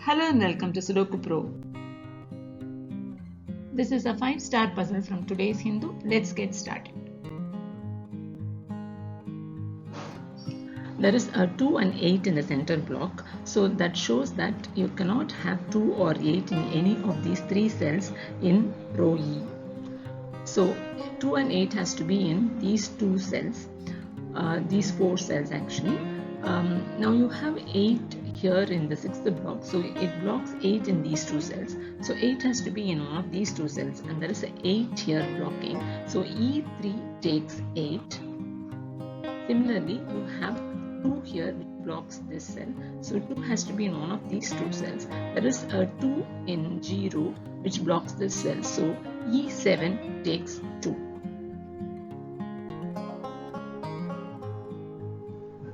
Hello and welcome to Sudoku Pro. This is a 5-star puzzle from today's Hindu. Let's get started. There is a 2 and 8 in the center block, so that shows that you cannot have 2 or 8 in any of these 3 cells in row E. So 2 and 8 has to be in these 2 cells, these 4 cells actually. Now you have 8 here in the 6th block, so it blocks 8 in these 2 cells. So 8 has to be in one of these 2 cells, and there is an 8 here blocking. So E3 takes 8. Similarly, you have 2 here which blocks this cell. So 2 has to be in one of these 2 cells. There is a 2 in G row which blocks this cell. So E7 takes 2.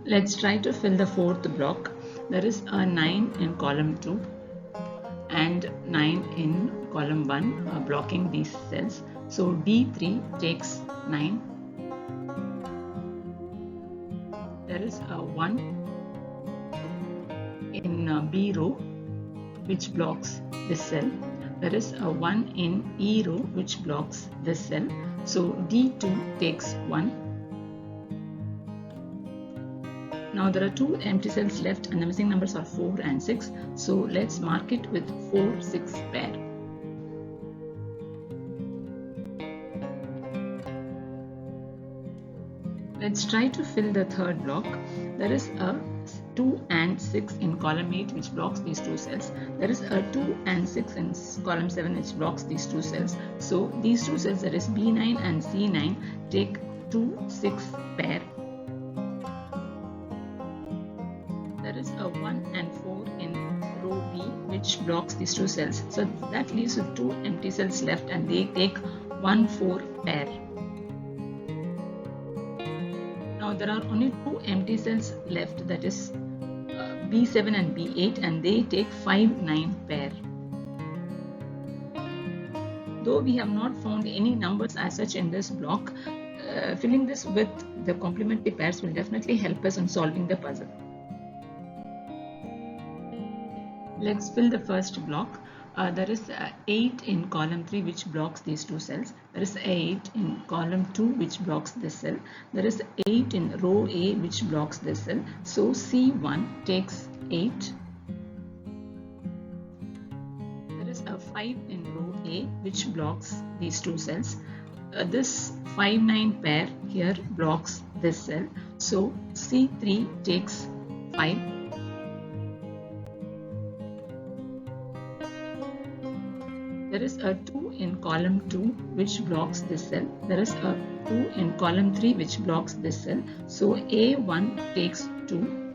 Let's try to fill the 4th block. There is a 9 in column 2 and 9 in column 1 blocking these cells. So D3 takes 9. There is a 1 in B row which blocks this cell. There is a 1 in E row which blocks this cell. So D2 takes 1. Now there are 2 empty cells left and the missing numbers are 4 and 6. So let's mark it with 4, 6 pair. Let's try to fill the 3rd block. There is a 2 and 6 in column 8 which blocks these 2 cells. There is a 2 and 6 in column 7 which blocks these 2 cells. So these 2 cells, that is B9 and C9, take 2, 6 pair. There is a 1 and 4 in row B which blocks these 2 cells. So that leaves with 2 empty cells left and they take 1, 4 pair. Now there are only 2 empty cells left, that is B7 and B8, and they take 5, 9 pair. Though we have not found any numbers as such in this block, filling this with the complementary pairs will definitely help us in solving the puzzle. Let's fill the first block. There is 8 in column 3 which blocks these 2 cells. There is 8 in column 2 which blocks this cell. There is 8 in row A which blocks this cell. So C1 takes 8. There is a 5 in row A which blocks these 2 cells. This 5, 9 pair here blocks this cell. So C3 takes 5. There is a 2 in column 2 which blocks this cell. There is a 2 in column 3 which blocks this cell. So A1 takes 2.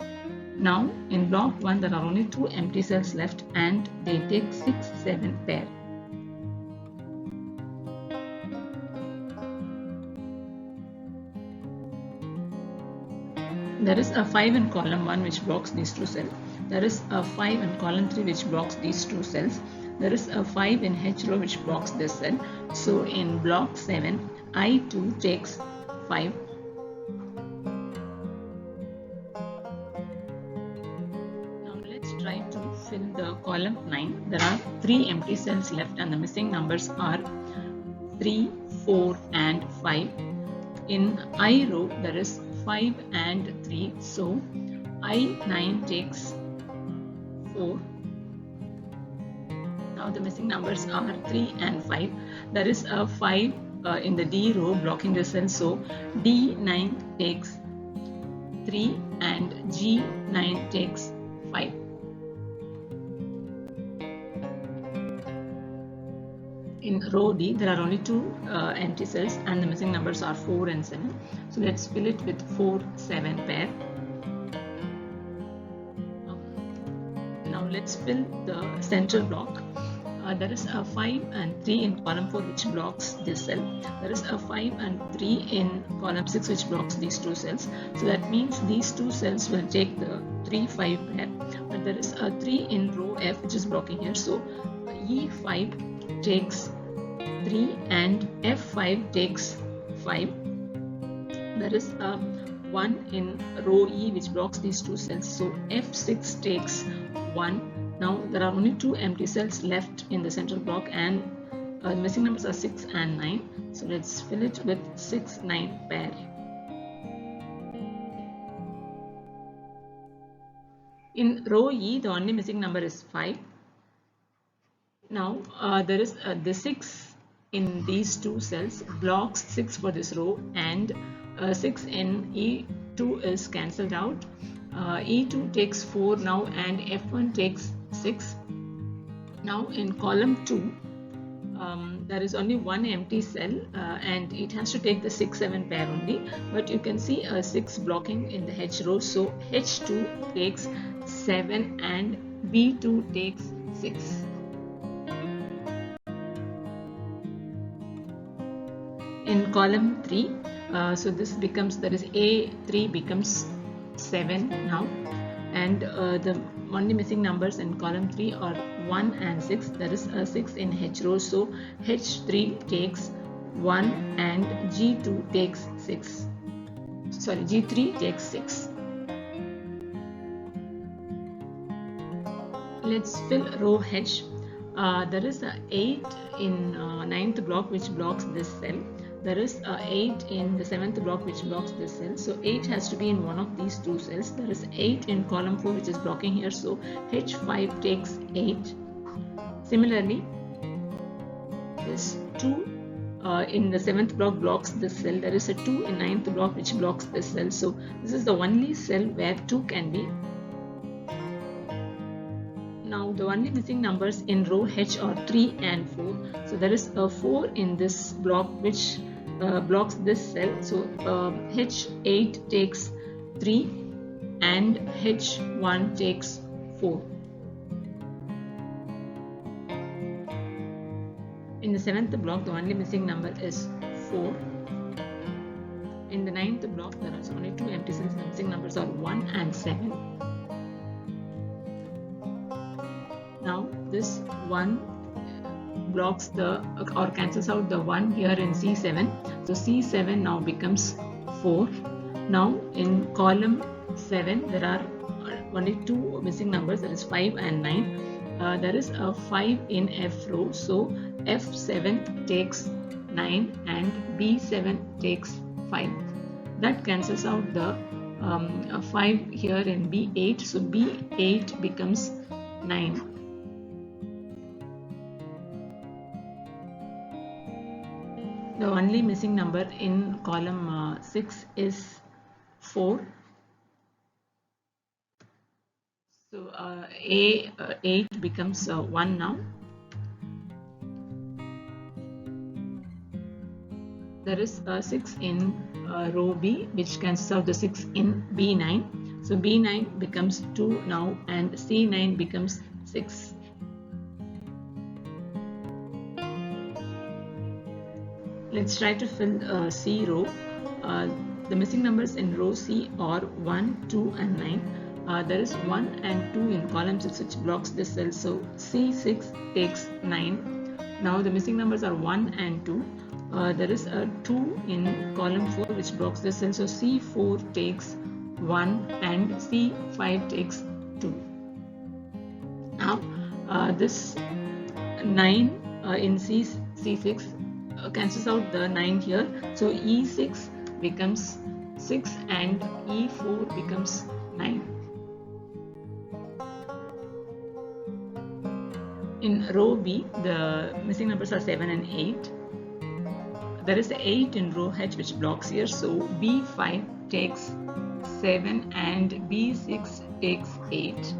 Now in block 1 there are only 2 empty cells left and they take 6, 7 pair. There is a 5 in column 1 which blocks these 2 cells. There is a 5 in column 3 which blocks these 2 cells. There is a 5 in H row which blocks this cell. So in block 7, I2 takes 5. Now let's try to fill the column 9. There are 3 empty cells left and the missing numbers are 3, 4 and 5. In I row there is 5 and 3. So I9 takes 4. Now the missing numbers are 3 and 5. There is a 5 in the D row blocking the cell. So D9 takes 3 and G9 takes 5. In row D there are only 2 empty cells and the missing numbers are 4 and 7. So let's fill it with 4, 7 pair. Now let's fill the central block. There is a 5 and 3 in column 4 which blocks this cell. There is a 5 and 3 in column 6 which blocks these 2 cells. So that means these 2 cells will take the 3, 5 pair. But there is a 3 in row F which is blocking here. So E5 takes 3 and F5 takes 5. There is a 1 in row E which blocks these 2 cells. So F6 takes 1 Now there are only 2 empty cells left in the central block, and missing numbers are 6 and 9. So let's fill it with 6, 9 pair. In row E, the only missing number is 5. Now there is the 6 in these 2 cells blocks 6 for this row, and 6 in E2 is cancelled out. E2 takes 4 now, and F1 takes 6. Now in column 2, there is only one empty cell, and it has to take the 6, 7 pair only, but you can see a 6 blocking in the H row, so H2 takes 7 and B2 takes 6. In column 3, so this becomes, there is A3 becomes 7 now, and the only missing numbers in column 3 are 1 and 6. There is a 6 in H row, so H3 takes 1 and G2 takes 6. Sorry, G3 takes 6. Let's fill row H. There is a 8 in 9th block which blocks this cell. There is a 8 in the 7th block which blocks this cell. So 8 has to be in one of these 2 cells. There is 8 in column 4 which is blocking here. So H5 takes 8. Similarly, this 2 in the 7th block blocks this cell. There is a 2 in 9th block which blocks this cell. So this is the only cell where 2 can be. Now the only missing numbers in row H are 3 and 4. So there is a 4 in this block which blocks this cell. So H8 takes 3 and H1 takes 4. In the 7th block, the only missing number is 4. In the 9th block, there are only 2 empty cells. The missing numbers are 1 and 7. Now this 1 blocks the or cancels out the 1 here in C7. So C7 now becomes 4. Now in column 7 there are only 2 missing numbers, that is 5 and 9. There is a 5 in F row, so F7 takes 9 and B7 takes 5. That cancels out the 5 here in B8, so B8 becomes 9. The only missing number in column 6 is 4. So A8 becomes 1 now. There is a 6 in row B which cancels out the 6 in B9. So B9 becomes 2 now, and C9 becomes 6. Let's try to fill C row. The missing numbers in row C are 1, 2 and 9. There is 1 and 2 in column 6 which blocks this cell, so C6 takes 9. Now the missing numbers are 1 and 2. There is a 2 in column 4 which blocks this cell, so C4 takes 1 and C5 takes 2. Now this 9 in C6 cancels out the 9 here, so E6 becomes 6 and E4 becomes 9. In row B, the missing numbers are 7 and 8. There is 8 in row H which blocks here, so B5 takes 7 and B6 takes 8.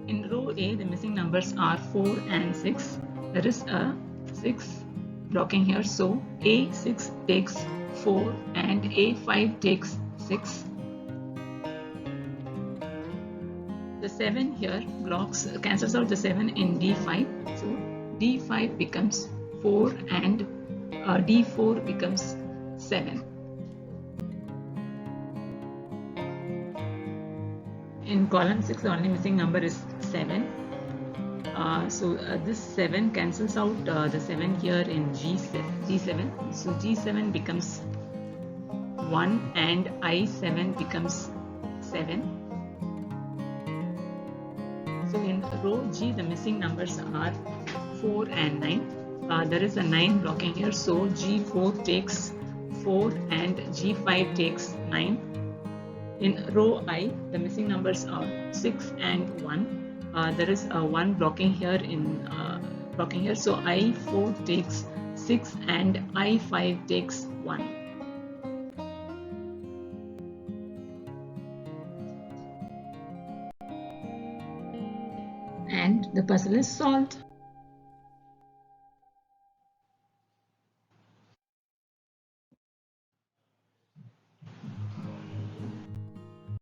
In row A, the missing numbers are 4 and 6. There is a 6 blocking here, so A6 takes 4 and A5 takes 6. The 7 here cancels out the 7 in D5, so D5 becomes 4 and D4 becomes 7. In column 6, the only missing number is 7. So this 7 cancels out the 7 here in G7. So G7 becomes 1 and I7 becomes 7. In row G, the missing numbers are 4 and 9. There is a 9 blocking here, so G4 takes 4 and G5 takes 9. In row I, the missing numbers are 6 and 1. There is a 1 blocking here so I4 takes 6 and I5 takes 1. And the puzzle is solved.